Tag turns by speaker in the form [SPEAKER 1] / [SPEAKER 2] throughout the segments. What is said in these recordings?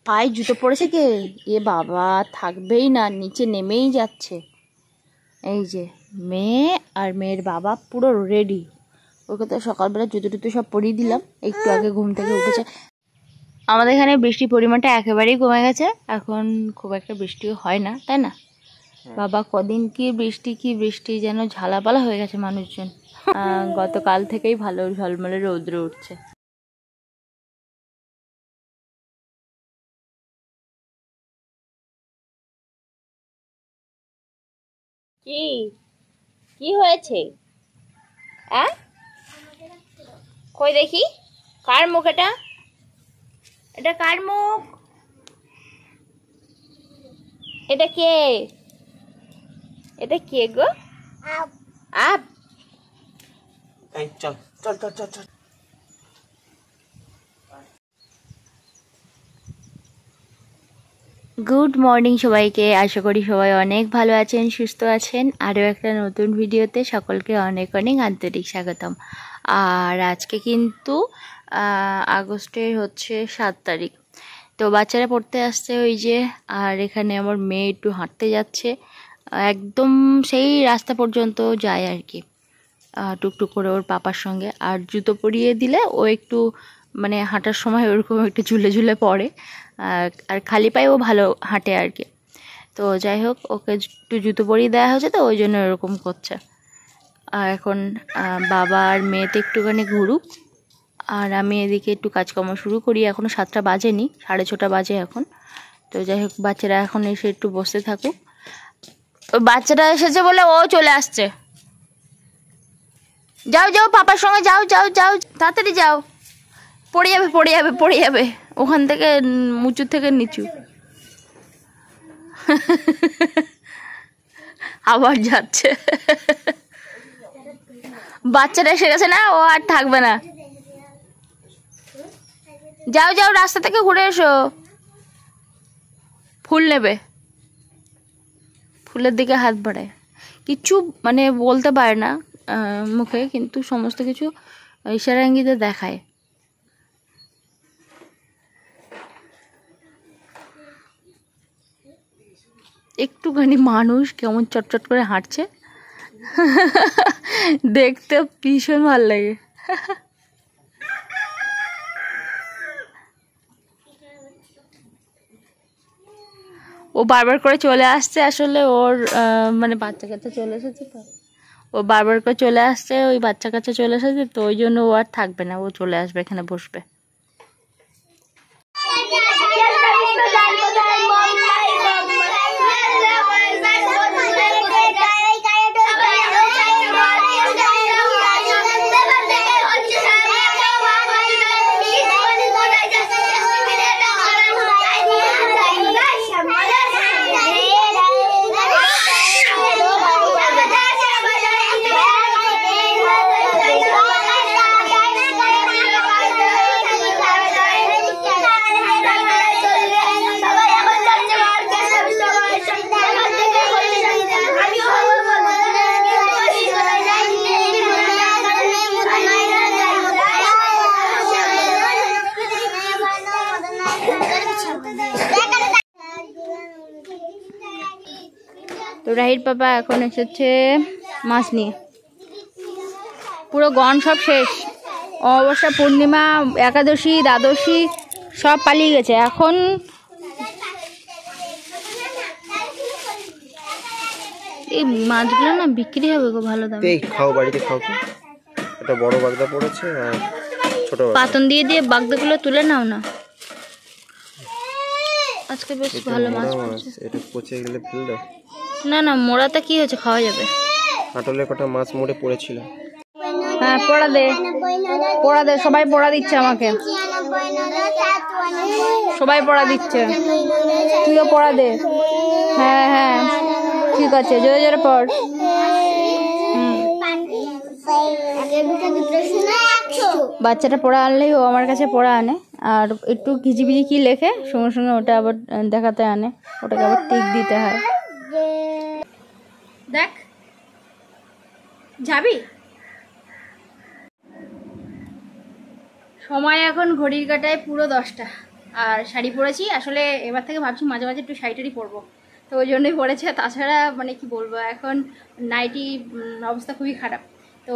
[SPEAKER 1] পায়ে জুতো পড়েছে কে? এ বাবা, থাকবেই না, নিচে নেমেই যাচ্ছে। এই যে মেয়ে আর মেয়ের বাবা পুরো রেডি। ওকে তো সকালবেলা জুতো টুতো সব পরিয়ে দিলাম, একটু আগে ঘুম থেকে উঠেছে। আমাদের এখানে বৃষ্টির পরিমাণটা একেবারেই কমে গেছে, এখন খুব একটা বৃষ্টিও হয় না, তাই না বাবা? কদিন কি বৃষ্টি যেন ঝালাপালা হয়ে গেছে মানুষজন। গতকাল থেকেই ভালো ঝলমলে রৌদ্র উঠছে। কি কি হয়েছে? কই দেখি, কার মুখ এটা? এটা কার মুখ? এটা কে? এটা কে গো? আপ।
[SPEAKER 2] এই চল চল চল চল চল।
[SPEAKER 1] গুড মর্নিং সবাইকে, আশা করি সবাই অনেক ভালো আছেন, সুস্থ আছেন। আরও একটা নতুন ভিডিওতে সকলকে অনেক অনেক আন্তরিক স্বাগতম। আর আজকে কিন্তু আগস্টের হচ্ছে 7 তারিখ। তো বাচ্চারা পড়তে আসছে ওই যে, আর এখানে আমার মেয়ে একটু হাঁটতে যাচ্ছে, একদম সেই রাস্তা পর্যন্ত যায় আর কি, টুকটুক করে ওর পাপার সঙ্গে। আর জুতো পরিয়ে দিলে ও একটু মানে হাঁটার সময় ওরকম একটু ঝুলে ঝুলে পড়ে, আর খালি পায়ে ও ভালো হাঁটে আর কি। তো যাই হোক, ওকে একটু জুতো পরিয়ে দেওয়া হয়েছে, তো ওই জন্য এরকম করছে। আর এখন বাবা আর মেয়েতে একটুখানি ঘুরুক, আর আমি এদিকে একটু কাজকর্ম শুরু করি। এখনও 7টা বাজেনি, 6:30 বাজে এখন। তো যাই হোক, বাচ্চারা এখন এসে একটু বসতে থাকুক। ওই বাচ্চাটা এসেছে বলে ও চলে আসছে। যাও যাও, পাপার সঙ্গে যাও যাও যাও, তাড়াতাড়ি যাও, পড়ে যাবে পড়ে যাবে পড়ে যাবে, ওখান থেকে উঁচু থেকে নিচু। আবার যাচ্ছে। বাচ্চাটা এসে গেছে না, ও আর থাকবে না। যাও যাও, রাস্তা থেকে ঘুরে এসো, ফুল নেবে। ফুলের দিকে হাত বাড়ায়, কিছু মানে বলতে পারে না মুখে, কিন্তু সমস্ত কিছু ইশারা ইঙ্গিতে দেখায়। একটুখানি মানুষ কেমন চটচট করে হাঁটছে, দেখতে ভীষণ ভালো লাগে। ও বারবার করে চলে আসছে, আসলে ওর মানে বাচ্চা কাচ্চা চলে এসেছে, তো ও বারবার করে চলে আসছে, ওই বাচ্চা কাচ্চা চলে এসেছে, তো ওই জন্য ও আর থাকবে না, ও চলে আসবে, এখানে বসবে। তো রাহির পাপা এখন এসেছে মাছ নিয়ে, পুরো গন সব শেষ। অবশ্য পূর্ণিমা, একাদশী, দ্বাদশী সব পালিয়ে গেছে। এখন এই মাছগুলো না বিক্রি হবে গো ভালো দামে।
[SPEAKER 2] এই খাও, বাড়িতে খাও। এটা বড় বাগদা পড়েছে আর ছোট
[SPEAKER 1] পাতন দিয়ে দিয়ে বাগদাগুলো তুলে নাও না, আজকে বেশ ভালো মাছ পড়েছে।
[SPEAKER 2] এটা পচে গেলে ফেল দাও।
[SPEAKER 1] না না, মোড়াতে কি হয়েছে, খাওয়া যাবে।
[SPEAKER 2] কাটলে কটা মাছ মরে পড়েছিল।
[SPEAKER 1] হ্যাঁ, পড়া দে পড়া দে, সবাই পড়া দিচ্ছে আমাকে, সবাই পড়া দিচ্ছে, তুইও পড়া দে। হ্যাঁ হ্যাঁ ঠিক আছে, জোরে জোরে পড়। বাচ্চাটা পড়া আনলেই ও আমার কাছে পড়া আনে, আর একটু ঘিজিবিজি কি লেখে সঙ্গে সঙ্গে ওটা আবার দেখাতে আনে, ওটাকে আবার টিক দিতে হয়। দেখ, যাবি? সময় এখন ঘড়ির কাঁটায় পুরো 10টা।
[SPEAKER 3] আর শাড়ি পরেছি। আসলে এবার থেকে ভাবছি মাঝে মাঝে একটু শাড়ি টাড়ি পরবো, তো ওই জন্যই পরেছি। আর তাছাড়া মানে কি বলবো, এখন নাইটি অবস্থা খুবই খারাপ, তো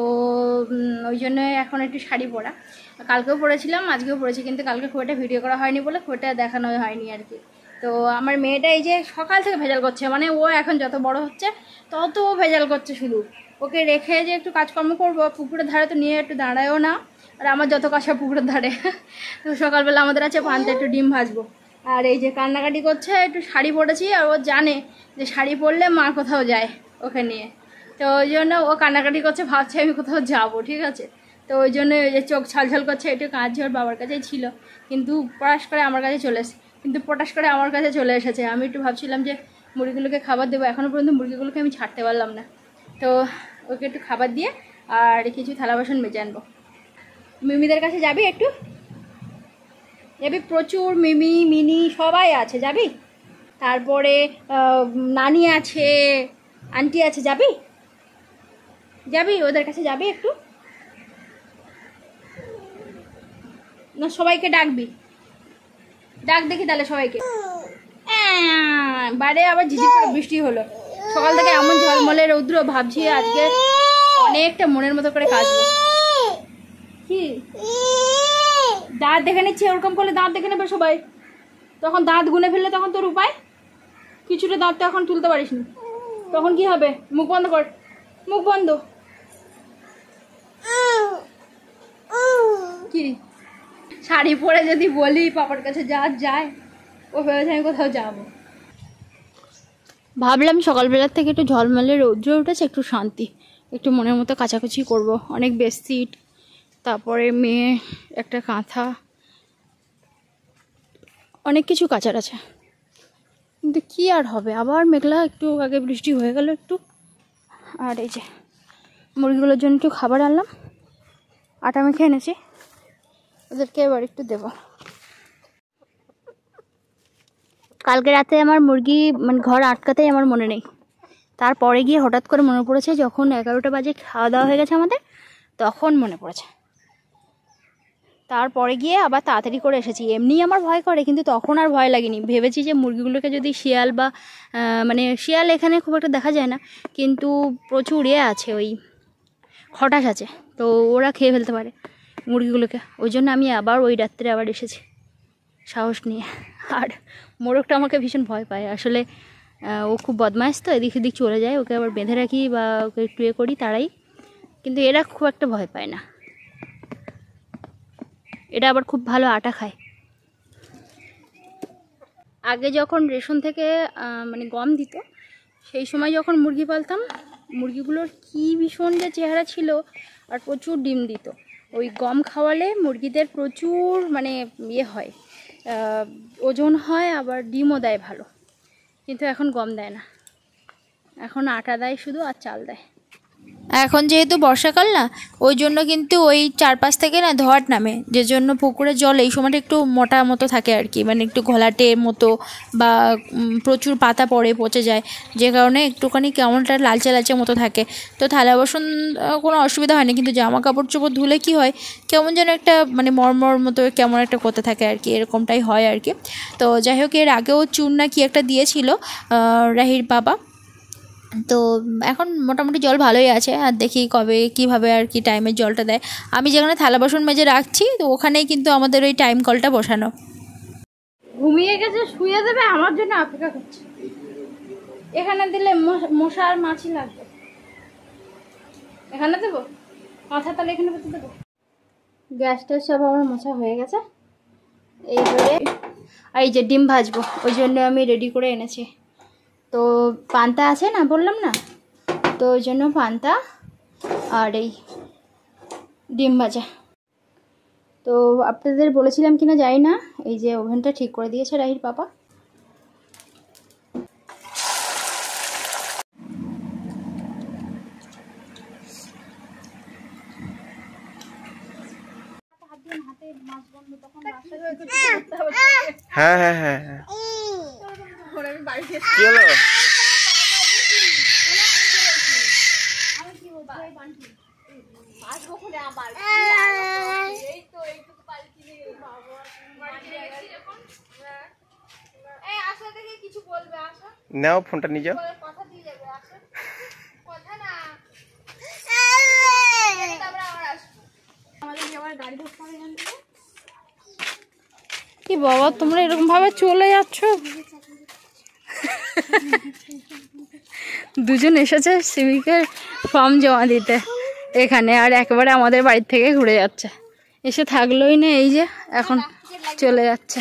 [SPEAKER 3] ওই জন্য এখন একটু শাড়ি পরা। কালকেও পরেছিলাম, আজকেও পরেছি, কিন্তু কালকে খুব একটা ভিডিও করা হয়নি বলে খুব একটা দেখানো হয়নি আর কি। তো আমার মেয়েটা এই যে সকাল থেকে ভেজাল করছে, মানে ও এখন যত বড় হচ্ছে তত ভেজাল করছে শুধু। ওকে রেখে যে একটু কাজকর্ম করবো, পুকুরের ধারে তো নিয়ে একটু দাঁড়ায়ও না, আর আমার যত কাজ সব পুকুরের ধারে। তো সকালবেলা আমাদের আছে পান্তা, একটু ডিম ভাজবো। আর এই যে কান্নাকাটি করছে, একটু শাড়ি পরেছি, আর ও জানে যে শাড়ি পরলে মা কোথাও যায় ওকে নিয়ে, তো ওই জন্য ও কান্নাকাটি করছে, ভাবছে আমি কোথাও যাবো, ঠিক আছে। তো ওই জন্য ওই যে চোখ ছলছল করছে, একটু কাঁদছে, ওর বাবার কাছেই ছিল, কিন্তু পটাশ করে আমার কাছে চলে এসেছে, আমি একটু ভাবছিলাম যে মুরগিগুলোকে খাবার দেবো, এখনও পর্যন্ত মুরগিগুলোকে আমি ছাড়তে পারলাম না। তো ওকে একটু খাবার দিয়ে আর কিছু থালা বাসন মেজে আনবো। মিমিদের কাছে যাবি একটু? যাবি? প্রচুর মিমি মিনি সবাই আছে, যাবি? তারপরে নানি আছে, আন্টি আছে, যাবি? ওদের কাছে যাবি একটু? না সবাইকে ডাকবি? ডাক দেখি তাহলে সবাইকে। বাইরে আবার ঝিঝি করে বৃষ্টি হলো, সকাল থেকে এমন ঝলমলে রৌদ্র, ভাবছি আজকে অনেকটা মনের মতো করে কাজবো। কি দাঁত দেখে নিচ্ছে, ওরকম করলে দাঁত দেখে নেবে সবাই, তখন দাঁত গুনে ফেললে তখন তোর উপায়, কিছুটা দাঁত তো এখন তুলতে পারিস নি, তখন কি হবে? মুখ বন্ধ কর, মুখ বন্ধ। কি শাড়ি পরে যদি বলি পাপার কাছে যায়, ও ভেবেছে আমি কোথাও যাবো। ভাবলাম সকালবেলার থেকে একটু ঝলমলে রৌদ্র উঠেছে, একটু শান্তি, একটু মনের মতো কাচাকুচি করব। অনেক বেডশিট, তারপরে মেয়ে একটা কাঁথা, অনেক কিছু কাচার আছে, কিন্তু কি আর হবে, আবার মেঘলা, একটু আগে বৃষ্টি হয়ে গেল একটু। আর এই যে মুরগিগুলোর জন্য একটু খাবার আনলাম, আটা মেখে এনেছি, ওদেরকে এবার একটু দেবো। কালকে রাতে আমার মুরগি মানে ঘর আটকাতেই আমার মনে নেই, তারপরে গিয়ে হঠাৎ করে মনে পড়েছে, যখন 11টা বাজে খাওয়া দাওয়া হয়ে গেছে আমাদের, তখন মনে পড়েছে। তারপরে গিয়ে আবার তাড়াতাড়ি করে এসেছি। এমনি আমার ভয় করে, কিন্তু তখন আর ভয় লাগেনি। ভেবেছি যে মুরগিগুলোকে যদি শিয়াল বা মানে শিয়াল এখানে খুব একটা দেখা যায় না, কিন্তু প্রচুর আছে, ওই খটাস আছে, তো ওরা খেয়ে ফেলতে পারে মুরগিগুলোকে। ওই জন্য আমি আবার ওই রাত্রে আবার এসেছি সাহস নিয়ে। আর মোরগটা আমাকে ভীষণ ভয় পায় আসলে, ও খুব বদমাইশ, তো এদিক সেদিক চলে যায়, ওকে আবার বেঁধে রাখি বা ওকে একটু করি তাড়াই, কিন্তু এরা খুব একটা ভয় পায় না। এটা আবার খুব ভালো আটা খায়। আগে যখন রেশন থেকে মানে গম দিত, সেই সময় যখন মুরগি পালতাম, মুরগিগুলোর কি ভীষণ যে চেহারা ছিল, আর প্রচুর ডিম দিত। ওই গম খাওয়ালে মুরগিদের প্রচুর মানে হয়, ওজন হয়, আবার ডিমও দেয় ভালো। কিন্তু এখন গম দেয় না, এখন আটা দেয় শুধু, আর চাল দেয়।
[SPEAKER 1] এখন যেহেতু বর্ষাকাল না, ওই জন্য কিন্তু ওই চারপাশ থেকে না ধোঁয়াট নামে, যে জন্য পুকুরের জল এই সময়টা একটু মোটা মতো থাকে আর কি, মানে একটু ঘোলাটে মতো, বা প্রচুর পাতা পড়ে পচে যায়, যে কারণে একটুখানি কেমনটা লালচে লালচে মতো থাকে। তো থালা বাসন কোনো অসুবিধা হয় না, কিন্তু জামা কাপড় চোপড় ধুলে কি হয়, কেমন যেন একটা মানে মরমর মতো কেমন একটা করতে থাকে আর কি, এরকমটাই হয় আর কি। তো যাই হোক, এর আগেও চুন না কি একটা দিয়েছিল রাহির বাবা, তো এখন মোটামুটি জল ভালোই আছে। আর দেখি কবে কিভাবে আর কি টাইমের জলটা দেয়। আমি যেখানে থালা বাসন মেজে রাখছি, তো ওখানেই কিন্তু আমাদের ওই টাইম কলটা বসানো।
[SPEAKER 3] ঘুমিয়ে গেছে, শুয়ে দেবে, আমার জন্য অপেক্ষা করছে। এখানে দিলে মশা আর মাছি লাগবে, এখানে দেবো মাথা, তাহলে এখানে পেতে দেবো। গ্যাসটা সব আমার মোছা হয়ে গেছে, এইবারে এই যে ডিম ভাজবো, ওই জন্য আমি রেডি করে এনেছি। তো পান্তা আছে না, বললাম না, তো ওই জন্য পান্তা আর এই ডিম ভাজা। তো আপনাদের বলেছিলাম কিনা জানি না, এই যে ওভেনটা ঠিক করে দিয়েছে রাহির পাপা।
[SPEAKER 2] হ্যাঁ হ্যাঁ হ্যাঁ হ্যাঁ, কি হলো? নাও ফোনটা নিয়ে যাও।
[SPEAKER 3] কি বাবা তোমরা এরকম ভাবে চলে যাচ্ছ? দুজন এসেছে সিভিকের ফর্ম জমা দিতে এখানে, আর একেবারে আমাদের বাড়ির থেকে ঘুরে যাচ্ছে। এসে থাকলোই না, এই যে এখন চলে যাচ্ছে।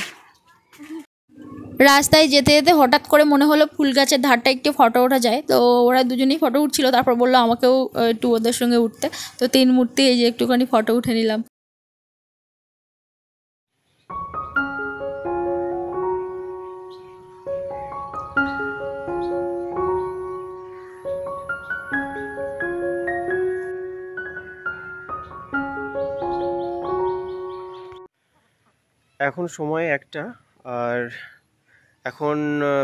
[SPEAKER 3] রাস্তায় যেতে যেতে হঠাৎ করে মনে হলো ফুল গাছের ধারটা একটু ফটো ওঠা যায়, তো ওরা দুজনেই ফটো উঠছিল। তারপর বললো আমাকেও একটু ওদের সঙ্গে উঠতে, তো 3 মূর্তি এই যে একটুখানি ফটো উঠে নিলাম।
[SPEAKER 2] এখন সময় 1টা, আর এখন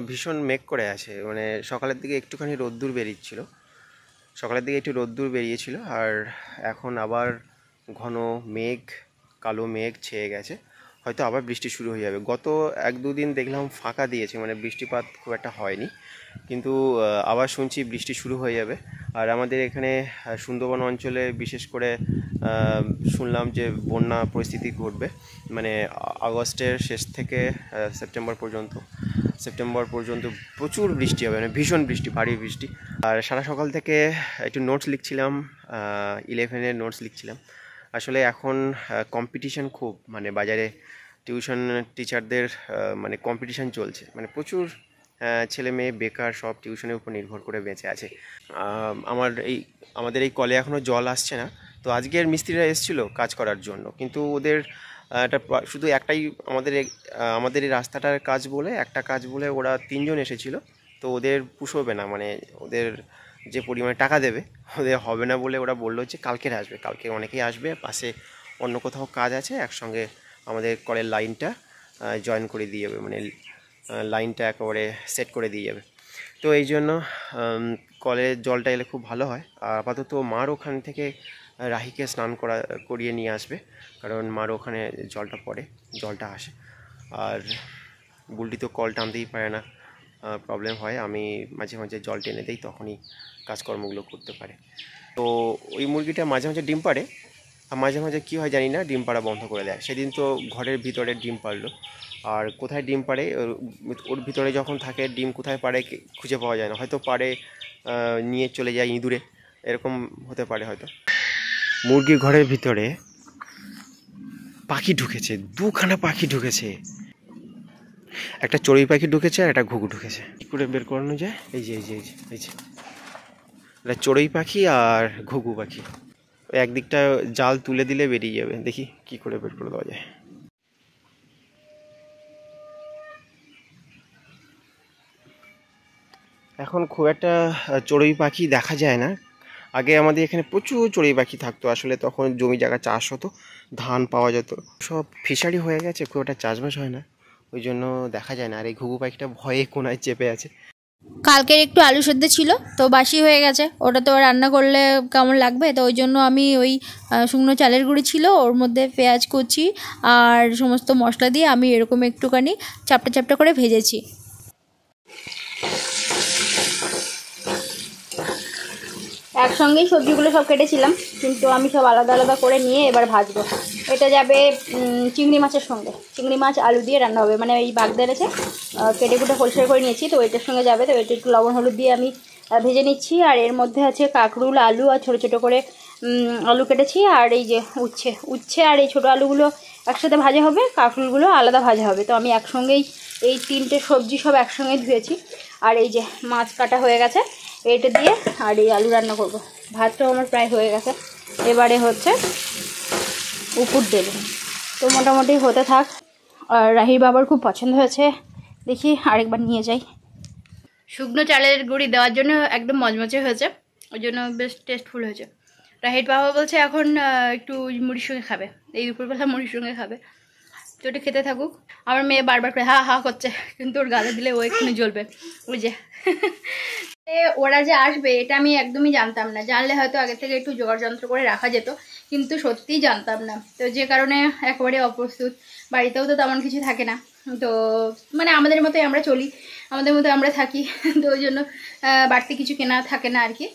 [SPEAKER 2] ভীষণ মেঘ করে আছে। মানে সকালের দিকে একটুখানি রোদ্দুর বেরিয়েছিল, আর এখন আবার ঘন মেঘ, কালো মেঘ ছেয়ে গেছে। হয়তো আবার বৃষ্টি শুরু হয়ে যাবে। গত 1-2 দিন দেখলাম ফাঁকা দিয়েছে, মানে বৃষ্টিপাত খুব একটা হয়নি, কিন্তু আবার শুনছি বৃষ্টি শুরু হয়ে যাবে। আর আমাদের এখানে সুন্দরবন অঞ্চলে বিশেষ করে শুনলাম যে বন্যা পরিস্থিতি ঘটবে, মানে আগস্টের শেষ থেকে সেপ্টেম্বর পর্যন্ত প্রচুর বৃষ্টি হবে, মানে ভীষণ বৃষ্টি, ভারী বৃষ্টি। আর সারা সকাল থেকে একটু নোটস লিখছিলাম, 11-এর নোটস লিখছিলাম। আসলে এখন কম্পিটিশান খুব, মানে বাজারে টিউশন টিচারদের মানে কম্পিটিশান চলছে, মানে প্রচুর ছেলে মেয়ে বেকার, সব টিউশনের উপর নির্ভর করে বেঁচে আছে। আমাদের এই কলে এখনও জল আসছে না, তো আজকের মিস্ত্রিরা এসেছিলো কাজ করার জন্য, কিন্তু ওদের শুধু একটাই আমাদের এই রাস্তাটার কাজ বলে, একটা কাজ বলে ওরা 3 জন এসেছিলো, তো ওদের পুষবে না, মানে ওদের যে পরিমাণে টাকা দেবে ওদের হবে না বলে ওরা বললো যে কালকে অনেকেই আসবে, পাশে অন্য কোথাও কাজ আছে, একসঙ্গে আমাদের কলের লাইনটা জয়েন করে দিয়ে যাবে, মানে লাইনটা একেবারে সেট করে দিয়ে যাবে। তো এই জন্য কলের জলটা এলে খুব ভালো হয়। আপাতত মার ওখান থেকে রাহিকে স্নান করিয়ে নিয়ে আসবে, কারণ মার ওখানে জলটা আসে। আর বুলটি তো কল টানতেই পারে না, প্রবলেম হয়। আমি মাঝে মাঝে জল টেনে দিই, তখনই কাজকর্মগুলো করতে পারে। তো ওই মুরগিটা মাঝে মাঝে ডিম পাড়ে, আর মাঝে মাঝে কী হয় জানি না, ডিম পাড়া বন্ধ করে দেয়। সেদিন তো ঘরের ভিতরে ডিম পাড়লো, আর কোথায় ডিম পাড়ে ওর ভিতরে যখন থাকে, ডিম কোথায় পাড়ে খুঁজে পাওয়া যায় না, হয়তো পাড়ে নিয়ে চলে যায় ইঁদুরে, এরকম হতে পারে হয়তো। মুরগির ঘরের ভিতরে পাখি ঢুকেছে, 2খানা পাখি ঢুকেছে, একটা চড়ুই পাখি ঢুকেছে আর একটা ঘুঘু ঢুকেছে। কী করে বের করানো যায়? এই যে এটা চড়ুই পাখি আর ঘুঘু পাখি। একদিকটা জাল তুলে দিলে বেরিয়ে যাবে, দেখি কি করে বের করে দেওয়া যায়। এখন খুব একটা চড়ুই পাখি দেখা যায় না। আগে আমাদের এখানে প্রচুর চড়ুই পাখি থাকতো, আসলে তখন জমি জায়গা চাষ হতো, ধান পাওয়া যেত, সব ফিশারি হয়ে গেছে, খুব একটা চাষবাস হয় না, ওই জন্য দেখা যায় না। আর এই ঘুঘু পাখিটা ভয়ে কোনায় চেপে আছে।
[SPEAKER 3] কালকের একটু আলু সেদ্ধ ছিল, তো বাসি হয়ে গেছে, ওটা তো রান্না করলে কেমন লাগবে, তো ওই জন্য আমি ওই শুকনো চালের গুঁড়ি ছিল, ওর মধ্যে পেঁয়াজ কুচি আর সমস্ত মশলা দিয়ে আমি এরকম একটুখানি চাপটা চাপটা করে ভেজেছি। একসঙ্গেই সবজিগুলো সব কেটেছিলাম, কিন্তু আমি সব আলাদা আলাদা করে নিয়ে এবার ভাজবো। এটা যাবে চিংড়ি মাছের সঙ্গে, চিংড়ি মাছ আলু দিয়ে রান্না হবে, মানে এই বাগদা রেখে কেটে কুটে পরিষ্কার করে নিয়েছি, তো এটার সঙ্গে যাবে। তো এটা একটু লবণ হলুদ দিয়ে আমি ভেজে নিচ্ছি। আর এর মধ্যে আছে কাঁকরুল, আলু, আর ছোটো ছোটো করে আলু কেটেছি, আর এই যে উচ্ছে আর এই ছোটো আলুগুলো একসাথে ভাজা হবে, কাঁকরুলগুলো আলাদা ভাজা হবে। তো আমি একসঙ্গেই এই 3টে সবজি সব একসঙ্গেই ধুয়েছি। আর এই যে মাছ কাটা হয়ে গেছে, এটা দিয়ে আর এই আলু রান্না করব। ভাতটাও আমার প্রায় হয়ে গেছে, এবারে হচ্ছে উপর দেবে। তো মোটামুটি হতে থাক। আর রাহির বাবার খুব পছন্দ হয়েছে, দেখি আরেকবার নিয়ে যাই। শুকনো চালের গুঁড়ি দেওয়ার জন্য একদম মচমচে হয়েছে, ওই জন্য বেশ টেস্টফুল হয়েছে। রাহির বাবা বলছে এখন একটু মুড়ির সঙ্গে খাবে, এই দুপুরবেলা মুড়ির সঙ্গে খাবে, তো ওটা খেতে থাকুক। আমার মেয়ে বারবার করে হা হা করছে, কিন্তু ওর গালে দিলে ও এক্ষুনি জ্বলবে, ওই যে। ওরা যে আসবে এটা আমি একদমই জানতাম না, জানলে হয়তো আগে থেকে একটু জোগাড় যন্ত্র করে রাখা যেত, কিন্তু সত্যিই জানতাম না, তো যে কারণে একেবারে অপ্রস্তুত। বাড়িতেও তো তেমন কিছু থাকে না, তো মানে আমাদের মতোই আমরা চলি, আমাদের মতো আমরা থাকি, তো ওই জন্য বাড়তি কিছু কেনা থাকে না আর কি।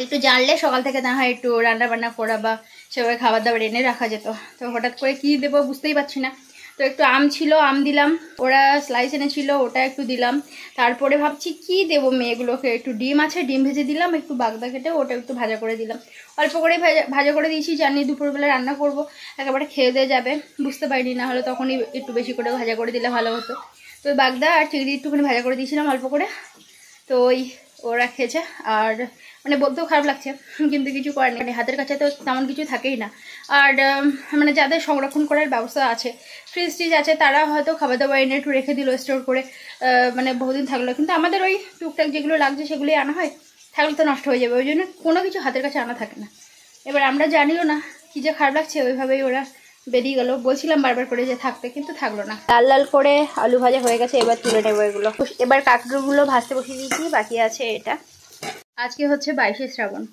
[SPEAKER 3] একটু জানলে সকাল থেকে না হয় একটু রান্না বান্না করা বা সেভাবে খাবার দাবার এনে রাখা যেত। তো হঠাৎ করে কি দেবো বুঝতেই পারছি না। তো একটু আম ছিল, আম দিলাম, ওরা স্লাইস এনেছিল ওটা একটু দিলাম। তারপরে ভাবছি কি দেবো মেয়েগুলোকে, একটু ডিম আছে ডিম ভেজে দিলাম, একটু বাগদা কেটে ওটা একটু ভাজা করে দিলাম, অল্প করে ভাজা করে দিয়েছি, জানি দুপুরবেলা রান্না করব, একেবারে খেয়ে দিয়ে যাবে, বুঝতে পারিনি, না হলে তখনই একটু বেশি করে ভাজা করে দিলে ভালো হতো। তো ওই বাগদা আর চিংড়ি একটুখানি ভাজা করে দিয়েছিলাম অল্প করে, তো ওই ওরা খেয়েছে। আর মানে বলতেও খারাপ লাগছে, কিন্তু কিছু করার নেই, মানে হাতের কাছে তো তেমন কিছু থাকেই না। আর মানে যাদের সংরক্ষণ করার ব্যবস্থা আছে, ফ্রিজ ট্রিজ আছে, তারা হয়তো খাবার দাবার এনে একটু রেখে দিল স্টোর করে, মানে বহুদিন থাকলো। কিন্তু আমাদের ওই টুকটাক যেগুলো লাগছে সেগুলোই আনা হয়, থাকলে তো নষ্ট হয়ে যাবে, ওই জন্য কোনো কিছু হাতের কাছে আনা থাকে না। এবার আমরা জানিও না কী যে খারাপ লাগছে, ওইভাবেই ওরা বেরিয়ে গেল। বলছিলাম বারবার করে যে থাকতে, কিন্তু থাকলো না। লাল লাল করে আলু ভাজা হয়ে গেছে, এবার তুলে নেবো এগুলো। এবার কাঁকড়গুলো ভাজতে বসিয়ে দিয়েছি, বাকি আছে এটা। আজকে হচ্ছে 22শে শ্রাবণ।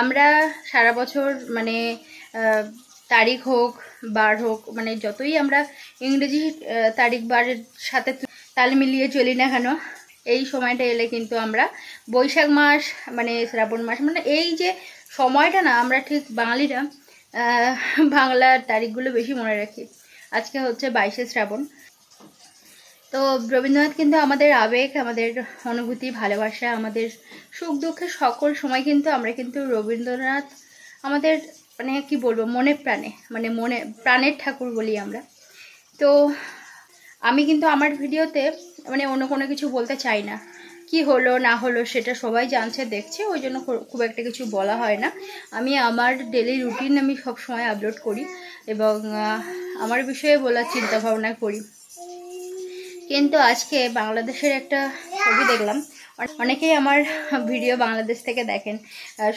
[SPEAKER 3] আমরা সারা বছর মানে তারিখ হোক বার হোক, মানে যতই আমরা ইংরেজি তারিখ বারের সাথে তাল মিলিয়ে চলি না কেন, এই সময়টা এলে কিন্তু আমরা বৈশাখ মাস মানে শ্রাবণ মাস, মানে এই যে সময়টা না, আমরা ঠিক বাঙালিরা বাংলার তারিখগুলো বেশি মনে রাখি। আজকে হচ্ছে 22শে শ্রাবণ। তো রবীন্দ্রনাথ কিন্তু আমাদের আবেগ, আমাদের অনুভূতি, ভালোবাসা, আমাদের সুখ দুঃখের সকল সময় কিন্তু আমরা কিন্তু রবীন্দ্রনাথ আমাদের মানে কি বলবো মনে প্রাণে, মানে মনে প্রাণের ঠাকুর বলি আমরা। তো আমি কিন্তু আমার ভিডিওতে মানে অন্য কোনো কিছু বলতে চাই না, কি হলো না হলো সেটা সবাই জানছে দেখছে, ওই জন্য খুব একটা কিছু বলা হয় না। আমি আমার ডেলি রুটিন আমি সব সময় আপলোড করি এবং আমার বিষয়ে বলার চিন্তা ভাবনা করি। কিন্তু আজকে বাংলাদেশের একটা ছবি দেখলাম, অনেকেই আমার ভিডিও বাংলাদেশ থেকে দেখেন,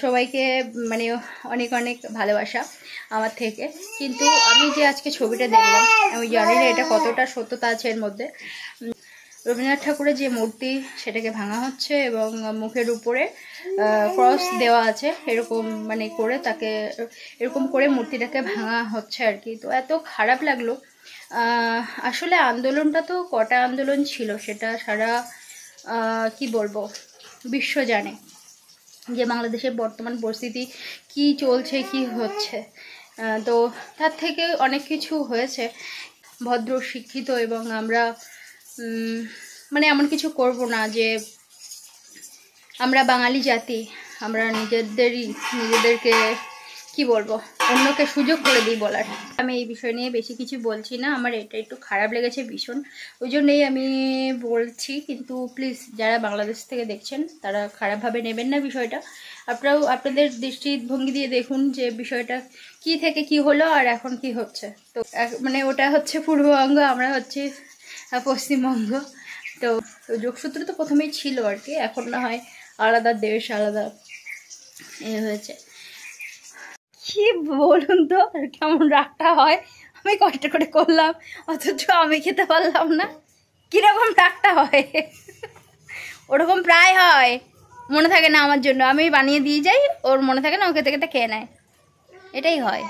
[SPEAKER 3] সবাইকে মানে অনেক অনেক ভালোবাসা আমার থেকে। কিন্তু আমি যে আজকে ছবিটা দেখলাম, আমি জানি না এটা কতটা সত্যতা আছে এর মধ্যে। রবীন্দ্রনাথ ঠাকুরের যে মূর্তি সেটাকে ভাঙা হচ্ছে এবং মুখের উপরে ক্রস দেওয়া আছে, এরকম মানে করে তাকে এরকম করে মূর্তিটাকে ভাঙা হচ্ছে আর কি। তো এত খারাপ লাগলো। আসলে আন্দোলনটা তো কটা আন্দোলন ছিল, সেটা সারা কি বলবো বিশ্ব জানে যে বাংলাদেশের বর্তমান পরিস্থিতি কি চলছে কি হচ্ছে। তো তার থেকে অনেক কিছু হয়েছে, ভদ্র শিক্ষিত এবং আমরা মানে এমন কিছু করব না যে আমরা বাঙালি জাতি আমরা নিজেদেরকে কি বলবো অন্যকে সুযোগ করে দিই বলার। আমি এই বিষয় নিয়ে বেশি কিছু বলছি না, আমার এটা একটু খারাপ লেগেছে ভীষণ, ওই জন্যই আমি বলছি। কিন্তু প্লিজ যারা বাংলাদেশ থেকে দেখছেন তারা খারাপভাবে নেবেন না বিষয়টা, আপনারাও আপনাদের দৃষ্টিভঙ্গি দিয়ে দেখুন যে বিষয়টা কি থেকে কি হলো আর এখন কি হচ্ছে। তো মানে ওটা হচ্ছে পূর্ববঙ্গ, আমরা হচ্ছে পশ্চিমবঙ্গ। তো যোগসূত্র তো প্রথমেই ছিল আর কি, এখন না হয় আলাদা দেশ আলাদা হয়েছে। কি বলুন তো কেমন রাগটা হয়, আমি কষ্ট করে করলাম অথচ আমি খেতে পারলাম না, কিরকম রাগটা হয়। ওরকম প্রায় হয়, মনে থাকে না আমার জন্য, আমি বানিয়ে দিয়ে যাই, ওর মনে থাকে না, ও খেতে খেতে খেয়ে নেয়, এটাই হয়।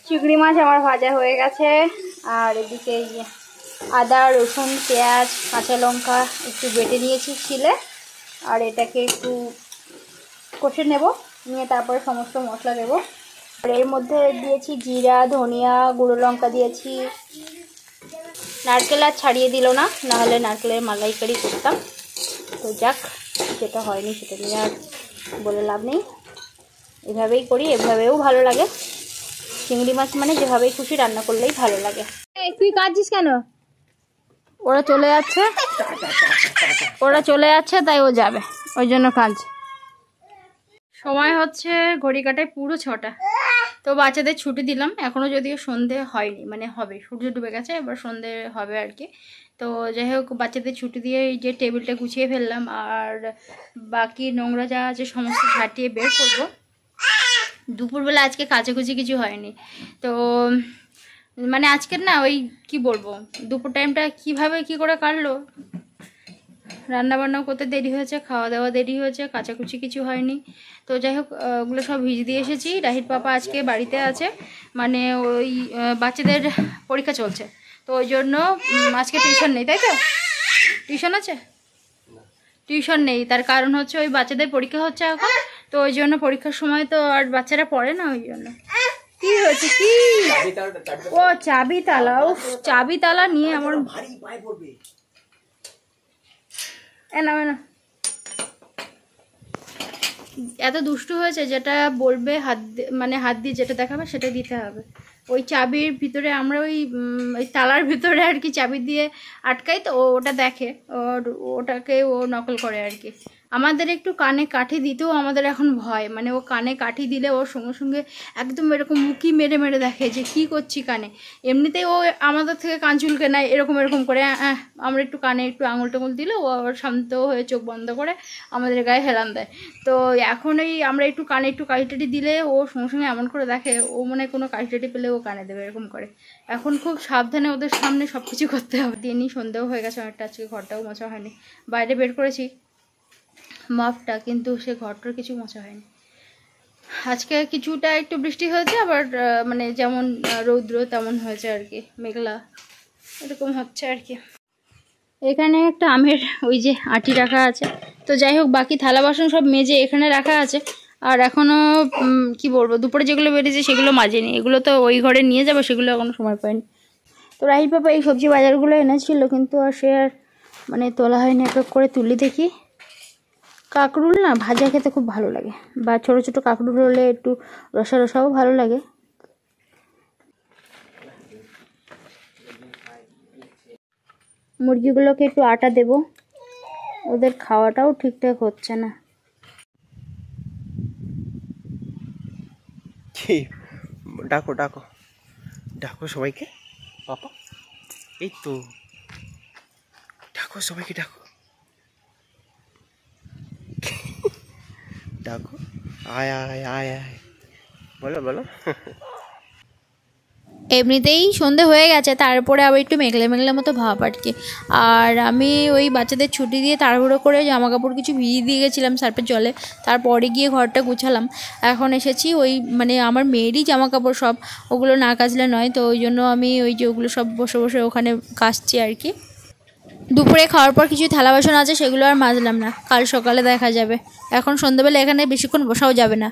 [SPEAKER 3] চিংড়ি মাছ আমার ভাজা হয়ে গেছে, আর এদিকে আদা রসুন পেঁয়াজ কাঁচা লঙ্কা একটু বেটে নিয়েছি ছিলে, আর এটাকে একটু কষে নেব, নিয়ে তারপরে সমস্ত মশলা দেব। আর এর মধ্যে দিয়েছি জিরা ধনিয়া গুঁড়ো লঙ্কা দিয়েছি, নারকেল আর ছাড়িয়ে দিল না, নাহলে নারকেলের মালাইকারি করতাম। তো যাক, যেটা হয়নি সেটা নিয়ে আর বলে লাভ নেই, এভাবেই করি, এভাবেও ভালো লাগে। চিংড়ি মাছ মানে যেভাবেই খুশি রান্না করলেই ভালো লাগে। তুই কাঁদছিস কেন? ওরা চলে যাচ্ছে তাই ও যাবে, ওই জন্য কাঁদছে। সময় হচ্ছে ঘড়ি কাটায় পুরো 6টা। তো বাচ্চাদের ছুটি দিলাম, এখনও যদিও সন্ধে হয়নি, মানে হবে, সূর্য ডুবে গেছে, এবার সন্ধে হবে আর কি। তো যাই হোক, বাচ্চাদের ছুটি দিয়ে এই যে টেবিলটা গুছিয়ে ফেললাম, আর বাকি নোংরা যা আছে সমস্ত ঝাঁটিয়ে বের করবো। দুপুরবেলা আজকে কাচাকুচি কিছু হয়নি, তো মানে আজকের না ওই কি বলবো দুপুর টাইমটা কিভাবে কি করে কাটলো রান্নাবান্নাও করতে দেরি হয়েছে, খাওয়া দাওয়া দেরি হয়েছে, কাচাকুচি কিছু হয়নি। তো যাই হোক, ওগুলো সব ভিজ দিয়ে এসেছি। রাহির পাপা আজকে বাড়িতে আছে, মানে ওই বাচ্চাদের পরীক্ষা চলছে, তো ওই জন্য আজকে টিউশন নেই, তাই তো? টিউশন আছে? টিউশন নেই, তার কারণ হচ্ছে ওই বাচ্চাদের পরীক্ষা হচ্ছে এখন, তো ওই জন্য পরীক্ষার সময় তো আর বাচ্চারা পড়ে না, ওই জন্য। কি হচ্ছে কি? ও চাবি তালা, ও চাবি তালা নিয়ে আমার না এত দুষ্টু হয়েছে, যেটা বলবে মানে হাত দিয়ে যেটা দেখাবে সেটাই দিতে হবে। ওই চাবির ভিতরে আমরা ওই তালার ভিতরে আর কি চাবি দিয়ে আটকাই, তো ওটা দেখে, ওটাকে ও নকল করে আর কি। আমাদের একটু কানে কাঠি দিতেও আমাদের এখন ভয়, মানে ও কানে কাঠি দিলে ওর সঙ্গে সঙ্গে একদম এরকম মুখি মেরে মেরে দেখে যে কি করছি কানে। এমনিতেই ও আমাদের থেকে কান চুলকে নেয় এরকম করে, আমরা একটু কানে একটু আঙুল টাঙুল দিলে ও আবার শান্ত হয়ে চোখ বন্ধ করে আমাদের গায়ে হেলান দেয়। তো এখন আমরা একটু কানে একটু কাঠিটাটি দিলে ও সঙ্গে সঙ্গে এমন করে দেখে, ও মনে হয় কোনো কাঠিটাটি পেলে ও কানে দেবে এরকম করে। এখন খুব সাবধানে ওদের সামনে সব কিছু করতে হবে। দিয়ে নিই, সন্দেহ হয়ে গেছে অনেকটা, আজকে ঘরটাও মোছা হয়নি। বাইরে বের করেছি মাপটা, কিন্তু সে ঘরটার কিছু মোছা হয়নি। আজকে কিছুটা একটু বৃষ্টি হয়েছে, আবার মানে যেমন রৌদ্র তেমন হয়েছে আর কি, মেঘলা এরকম হচ্ছে আর কি। এখানে একটা আমের ওই যে আটি রাখা আছে, তো যাই হোক বাকি থালা বাসন সব মেজে এখানে রাখা আছে। আর এখনও কি বলবো, দুপুরে যেগুলো বেরিয়েছে সেগুলো মাজেনি, এগুলো তো ওই ঘরে নিয়ে যাবো, সেগুলো এখনো সময় পাইনি। তো রাহির পাপা এই সবজি বাজারগুলো এনেছিল, কিন্তু আর সে আর মানে তোলা হয়নি, এক এক করে তুলি দেখি। কাঁকরুল না ভাজা খেতে খুব ভালো লাগে, বা ছোট ছোট কাঁকরুল হলে একটু রসা রসাও ভালো লাগে। মুরগিগুলোকে একটু আটা দেব, ওদের খাওয়াটাও ঠিকঠাক হচ্ছে না।
[SPEAKER 2] কি ডাকো ডাকো ডাকো সবাইকে, পাপা এই তো ডাকো সবাইকে, ডাকো ডাকো, আয় আয় আয় আয়, বলো বলো।
[SPEAKER 3] এমনিতেই সন্ধে হয়ে গেছে, তারপরে আবার একটু মেঘলা মেঘলা মতো ভাব আর কি। আর আমি ওই বাচ্চাদের ছুটি দিয়ে তাড়াহুড়ো করে জামা কাপড় কিছু ভিজিয়ে দিয়ে গেছিলাম সার্ফের জলে, তারপরে গিয়ে ঘরটা গুছালাম। এখন এসেছি ওই মানে আমার মেয়েরই জামা কাপড় সব, ওগুলো না কাচলে নয়, তো ওই জন্য আমি ওই যে ওগুলো সব বসে বসে ওখানে কাচছি আর কি। দুপুরে খাওয়ার পর কিছু থালা বাসন আছে, সেগুলো আর মাজলাম না, কাল সকালে দেখা যাবে। এখন সন্ধ্যাবেলা এখানে বেশিক্ষণ বসাও যাবে না।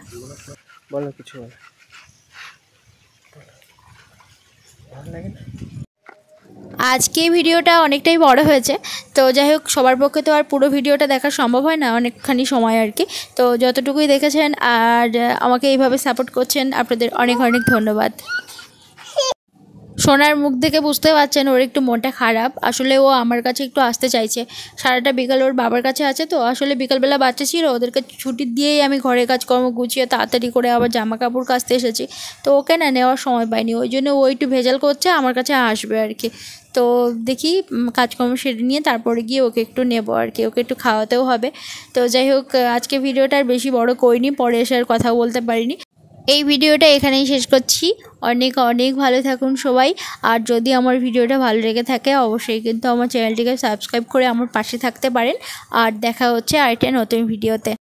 [SPEAKER 2] বলো কিছু বলো।
[SPEAKER 3] আজকে ভিডিওটা অনেকটাই বড় হয়েছে, তো যাই হোক সবার পক্ষে তো আর পুরো ভিডিওটা দেখা সম্ভব হয় না, অনেকখানি সময় আর কি। তো যতটুকুই দেখেছেন আর আমাকে এইভাবে সাপোর্ট করছেন, আপনাদের অনেক অনেক ধন্যবাদ। সোনার মুখ দেখে বুঝতে পারছেন ওর একটু মনটা খারাপ, আসলে ও আমার কাছে একটু আসতে চাইছে। সারাটা বিকাল ওর বাবার কাছে আছে, তো আসলে বিকালবেলা বাচ্চা ছিল, ওদেরকে ছুটি দিয়েই আমি ঘরের কাজকর্ম গুছিয়ে তাড়াতাড়ি করে আবার জামা কাপড় কাচতে এসেছি। তো ওকে না নেওয়ার সময় পাইনি, ওই জন্য ও একটু ভেজাল করছে, আমার কাছে আসবে আর কি। তো দেখি কাজকর্ম সেরে নিয়ে তারপরে গিয়ে ওকে একটু নেবো আর কি, ওকে একটু খাওয়াতেও হবে। তো যাই হোক আজকে ভিডিওটা আর বেশি বড় করিনি, পরে এসে আর কথাও বলতে পারিনি। এই ভিডিওটা এখানেই শেষ করছি। অনেক অনেক ভালো থাকুন সবাই। আর যদি আমার ভিডিওটা ভালো লেগে থাকে অবশ্যই কিন্তু আমার চ্যানেলটিকে সাবস্ক্রাইব করে আমার পাশে থাকতে পারেন। আর দেখা হচ্ছে আরেকটা নতুন ভিডিওতে।